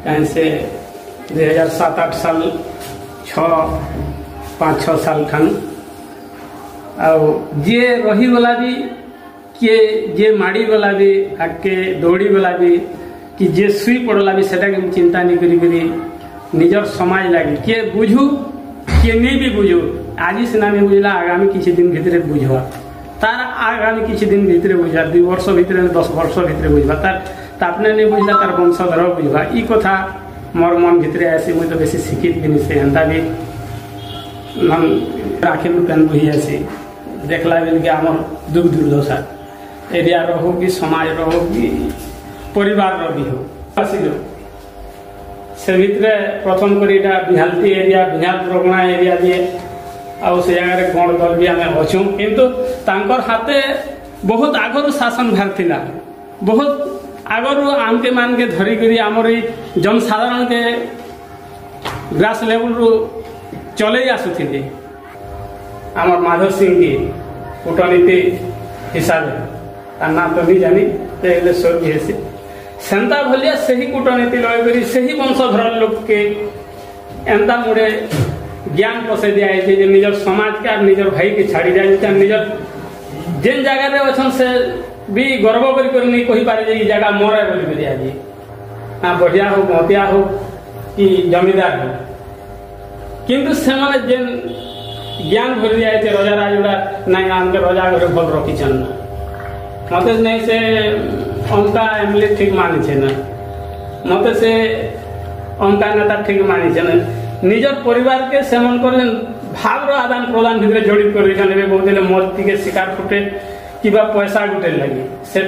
कहीं से 2007-8 साल 5-6 साल खान जे रही वाला भी किए जे माड़ी वाला भी आके दौड़ी वाला भी कि जे सुई पड़ला भी सेटा के चिंता नहीं करी निजर समाज लगे किए बुझू किए नहीं भी बुझू आज सीना नहीं बुझला आगामी किसी दिन भितर बुझवा तार आगामी किसी दिन भितर बुझा 2 वर्ष भितर 10 वर्ष भितर बुझवा तार आपने नहीं बुझला तार वंशधर बुझवा ई कथा मोर मन भितर आसी मुझे तो बेसी शिक्षित भी नहीं से एंता भी हम आखिर में पेन बुझी आसी देखला बेल के आम दुख दुर्दशा एरिया रहो कि समाज रहो कि परिवार रही हो आसिल से भितर प्रथम कर बिहालती एरिया बिहाल प्रगणा एरिया दिए आउ से जगह गण दल भी आम अच्छु किंतु तांकर हाथे बहुत आगु शासन भार थिला बहुत आगु आमके मान के धरिकी आमर जनसाधारण के ग्रास लेवल रु चले आसुथिले आमर माधव सिंह की कूटनीति हिसाब से ना तो नहीं जानी स्वर्गीय सेंता भलिया से ही कूटनीति लय करी से ही वंशधर लोग के एंता मुड़े ज्ञान पसे दिया है निजर समाज के निजर भाई के छाड़ी जाए निजर जेन जगह अच्छा से भी गर्व कर नहीं कही पारे ये जगह मोर है बोली आज ना बढ़िया हो महतिया हो कि जमींदार हो किंतु से जेन ज्ञान भरी जाए रजा राजुड़ा ना आम के रजा घर भल रखीचन ना मत नहीं से अंका एमएलए ठीक मानी ना मत से अंका नेता ठीक मानी ना निजर परिवार के सेवन कर भाव आदान प्रदान भितर जड़ित कर बहुत मोती के शिकार फुटे कि पैसा गुटे लगी से